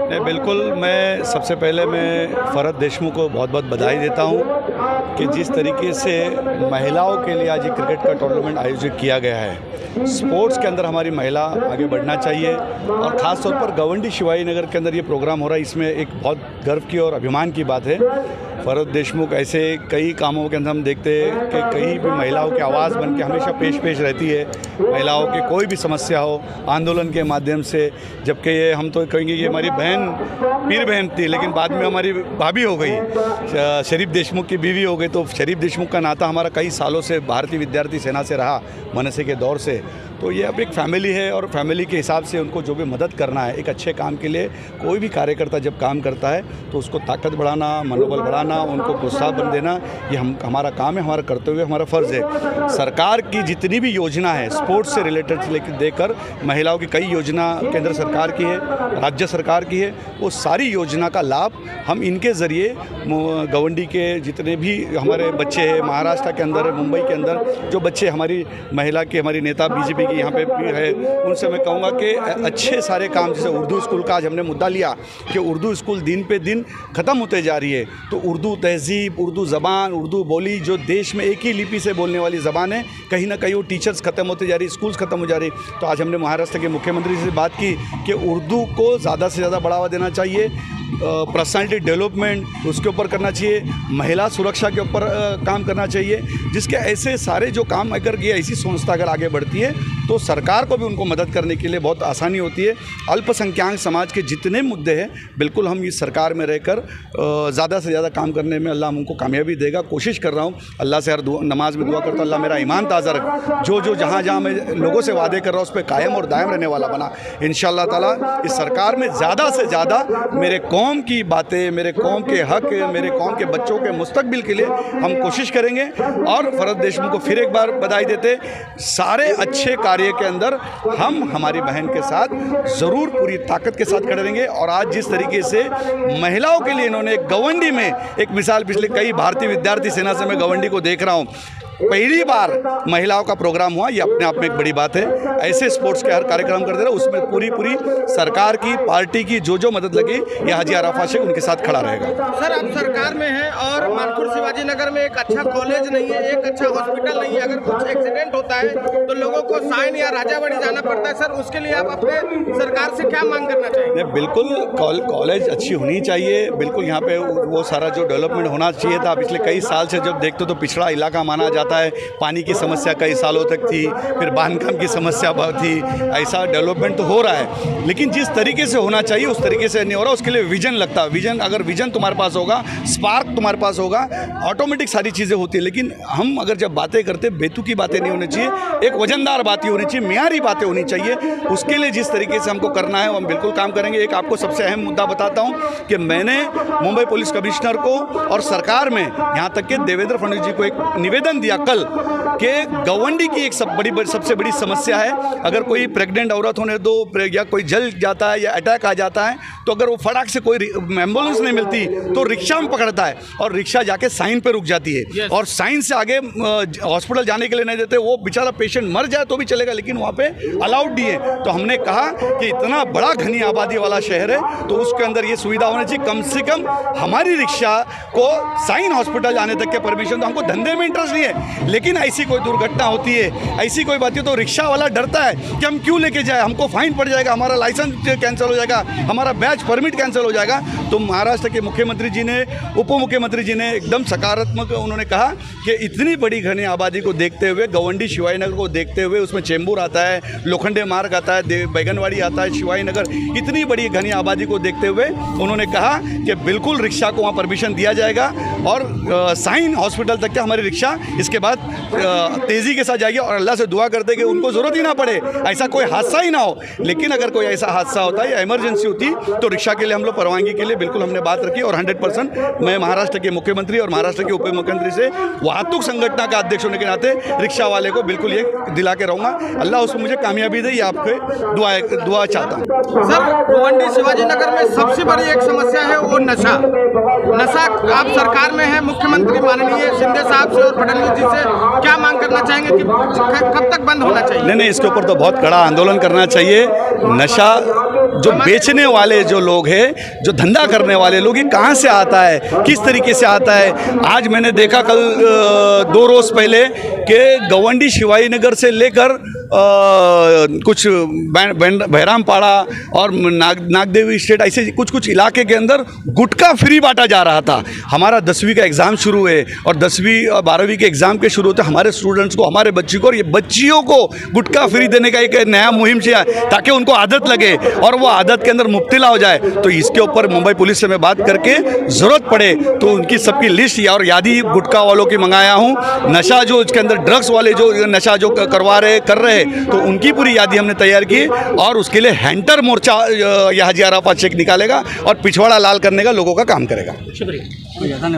नहीं, बिल्कुल। मैं सबसे पहले फरहत देशमुख को बहुत बहुत बधाई देता हूं कि जिस तरीके से महिलाओं के लिए आज ये क्रिकेट का टूर्नामेंट आयोजित किया गया है। स्पोर्ट्स के अंदर हमारी महिला आगे बढ़ना चाहिए और ख़ास तौर पर गवंडी शिवाजी नगर के अंदर ये प्रोग्राम हो रहा है। इसमें एक बहुत गर्व की और अभिमान की बात है। फरहत देशमुख ऐसे कई कामों के अंदर हम देखते हैं कि कहीं भी महिलाओं की आवाज़ बन के हमेशा पेश रहती है। महिलाओं की कोई भी समस्या हो आंदोलन के माध्यम से, जबकि ये हम तो कहेंगे ये हमारी पीर बहन थी, लेकिन बाद में हमारी भाभी हो गई, शरीफ देशमुख की बीवी हो गई। तो शरीफ देशमुख का नाता हमारा कई सालों से भारतीय विद्यार्थी सेना से रहा, मनसे के दौर से। तो ये अब एक फैमिली है और फैमिली के हिसाब से उनको जो भी मदद करना है एक अच्छे काम के लिए, कोई भी कार्यकर्ता जब काम करता है तो उसको ताकत बढ़ाना, मनोबल बढ़ाना, उनको प्रोत्साहन देना, ये हमारा काम है, हमारा कर्तव्य, हमारा फ़र्ज़ है। सरकार की जितनी भी योजना है स्पोर्ट्स से रिलेटेड से लेकर देकर महिलाओं की कई योजना केंद्र सरकार की है, राज्य सरकार की है, वो सारी योजना का लाभ हम इनके ज़रिए गवंडी के जितने भी हमारे बच्चे हैं, महाराष्ट्र के अंदर, मुंबई के अंदर जो बच्चे हमारी महिला के, हमारी नेता बीजेपी की यहाँ पे भी है, उनसे मैं कहूँगा कि अच्छे सारे काम, जैसे उर्दू स्कूल का आज हमने मुद्दा लिया कि उर्दू स्कूल दिन पे दिन ख़त्म होते जा रही है। तो उर्दू तहज़ीब, उर्दू ज़बान, उर्दू बोली जो देश में एक ही लिपि से बोलने वाली ज़बान है, कहीं ना कहीं वो टीचर्स ख़त्म होते जा रही, स्कूल्स ख़त्म हो जा रही। तो आज हमने महाराष्ट्र के मुख्यमंत्री से बात की कि उर्दू को ज़्यादा से ज़्यादा बढ़ावा देना चाहिए, पर्सनालिटी डेवलपमेंट उसके ऊपर करना चाहिए, महिला सुरक्षा के ऊपर काम करना चाहिए, जिसके ऐसे सारे जो काम अगर ये ऐसी संस्था अगर आगे बढ़ती है तो सरकार को भी उनको मदद करने के लिए बहुत आसानी होती है। अल्पसंख्यक समाज के जितने मुद्दे हैं बिल्कुल हम इस सरकार में रहकर ज़्यादा से ज़्यादा काम करने में अल्लाह हमको कामयाबी देगा। कोशिश कर रहा हूँ, अल्लाह से हर नमाज में दुआ करता हूँ अल्लाह मेरा ईमान ताज़ा रख, जो जहाँ मैं लोगों से वादे कर रहा हूँ उस पर कायम और दायम रहने वाला बना। इंशाअल्लाह ताला इस सरकार में ज़्यादा से ज़्यादा मेरे कौम की बातें, मेरे कौम के हक, मेरे कौम के बच्चों के मुस्तकबिल के लिए हम कोशिश करेंगे। और फरहत देशमुख को फिर एक बार बधाई देते, सारे अच्छे कार्य के अंदर हम हमारी बहन के साथ ज़रूर पूरी ताकत के साथ खड़े रहेंगे। और आज जिस तरीके से महिलाओं के लिए इन्होंने गवंडी में एक मिसाल, पिछले कई भारतीय विद्यार्थी सेना से मैं गवंडी को देख रहा हूँ, पहली बार महिलाओं का प्रोग्राम हुआ, ये अपने आप में एक बड़ी बात है। ऐसे स्पोर्ट्स के हर कार्यक्रम करते रहे, उसमें पूरी सरकार की, पार्टी की जो मदद लगी ये हाजी आराफा शेख उनके साथ खड़ा रहेगा। सर आप सरकार में हैं और मानपुर शिवाजी नगर में एक अच्छा कॉलेज नहीं है, एक अच्छा हॉस्पिटल नहीं है, अगर कुछ एक्सीडेंट होता है तो लोगों को साइन या राजाबाड़ी जाना पड़ता है। सर उसके लिए आप अपने सरकार से क्या मांग करना चाहिए? बिल्कुल कॉलेज अच्छी होनी चाहिए, बिल्कुल यहाँ पे वो सारा जो डेवलपमेंट होना चाहिए था। पिछले कई साल से जब देखते तो पिछड़ा इलाका माना जाता है, पानी की समस्या कई सालों तक थी, फिर बांधकाम की समस्या बहुत थी। ऐसा डेवलपमेंट तो हो रहा है, लेकिन जिस तरीके से होना चाहिए उस तरीके से नहीं हो रहा। उसके लिए विजन लगता है, अगर विजन तुम्हारे पास होगा, स्पार्क तुम्हारे पास होगा, ऑटोमेटिक सारी चीज़ें होती है। लेकिन हम अगर जब बातें करते, बेतुकी बातें नहीं होनी चाहिए, एक वजनदार बातें होनी चाहिए, मियारी बातें होनी चाहिए। उसके लिए जिस तरीके से हमको करना है हम बिल्कुल काम करेंगे। एक आपको सबसे अहम मुद्दा बताता हूँ कि मैंने मुंबई पुलिस कमिश्नर को और सरकार में, यहाँ तक कि देवेंद्र फडणवीस जी को एक निवेदन दिया कल कि गवंडी की एक सबसे बड़ी समस्या है, अगर कोई प्रेग्नेंट औरत होने दो या कोई जल जाता है या अटैक आ जाता है तो अगर वो फटाक से कोई एम्बुलेंस नहीं मिलती तो रिक्शा में पकड़ता है और रिक्शा जाके साइन पे रुक जाती है और साइन से आगे हॉस्पिटल जाने के लिए नहीं देते। वो बेचारा पेशेंट मर जाए तो भी चलेगा, लेकिन वहाँ पे अलाउड नहीं है। तो हमने कहा कि इतना बड़ा घनी आबादी वाला शहर है तो उसके अंदर ये सुविधा होनी चाहिए। कम से कम हमारी रिक्शा को साइन हॉस्पिटल जाने तक के परमिशन, तो हमको धंधे में इंटरेस्ट नहीं है, लेकिन ऐसी कोई दुर्घटना होती है, ऐसी कोई बात है तो रिक्शा वाला डरता है कि हम क्यों लेके जाए, हमको फाइन पड़ जाएगा, हमारा लाइसेंस कैंसिल हो जाएगा, हमारा बैच परमिट कैंसिल हो जाएगा। तो महाराष्ट्र के मुख्यमंत्री जी ने, उप मुख्यमंत्री जी ने एकदम सकारात्मक उन्होंने कहा कि इतनी बड़ी घनी आबादी को देखते हुए, गवंडी शिवाजी नगर को देखते हुए, उसमें चेंबूर आता है, लोखंडे मार्ग आता है, बैगनवाड़ी आता है, शिवाजी नगर, इतनी बड़ी घनी आबादी को देखते हुए उन्होंने कहा कि बिल्कुल रिक्शा को वहाँ परमिशन दिया जाएगा और साइन हॉस्पिटल तक के हमारी रिक्शा इसके बाद तेज़ी के साथ जाएगी। और अल्लाह से दुआ करते कि उनको ज़रूरत ही ना पड़े, ऐसा कोई हादसा ही ना हो। लेकिन अगर कोई ऐसा हादसा होता है या इमरजेंसी होती तो रिक्शा के लिए हम लोग परवानगी के लिए बिल्कुल हमने बात रखी और 100% मैं महाराष्ट्र के मुख्यमंत्री और महाराष्ट्र के उप मुख्यमंत्री से वाहतूक संगठन का अध्यक्ष होने के नाते रिक्शा वाले को बिल्कुल ये दिला के रहूँगा। अल्लाह उसमें मुझे कामयाबी दे, ये आपके दुआ चाहता हूँ। सर गवंडी शिवाजी नगर में सबसे बड़ी एक समस्या है वो नशा। आप सरकार में हैं, मुख्यमंत्री माननीय शिंदे साहब से और फडणवीस जी से क्या मांग करना चाहेंगे कि कब तक बंद होना चाहिए? नहीं, इसके ऊपर तो बहुत कड़ा आंदोलन करना चाहिए। नशा जो बेचने वाले जो लोग हैं, जो धंधा करने वाले लोग, ये कहाँ से आता है, किस तरीके से आता है। आज मैंने देखा कल 2 रोज़ पहले कि गवंडी शिवाजी नगर से लेकर कुछ बहरामपाड़ा और नागदेवी स्टेट, ऐसे कुछ इलाके के अंदर गुटखा फ्री बांटा जा रहा था। हमारा 10वीं का एग्ज़ाम शुरू है और 10वीं और 12वीं के एग्ज़ाम के शुरू होते हमारे स्टूडेंट्स को, हमारे बच्चों को और ये बच्चियों को गुटखा फ्री देने का एक नया मुहिम से ताकि उनको आदत लगे और वो आदत के अंदर मुब्तला हो जाए। तो इसके ऊपर मुंबई पुलिस से मैं बात करके ज़रूरत पड़े तो उनकी सबकी लिस्ट और यादी गुटखा वालों की मंगाया हूँ। नशा जो इसके अंदर ड्रग्स वाले जो नशा जो कर रहे तो उनकी पूरी यादी हमने तैयार की और उसके लिए हैंटर मोर्चा हाजी अराफात शेख निकालेगा और पिछवाड़ा लाल करने का लोगों का काम करेगा। शुक्रिया, धन्यवाद।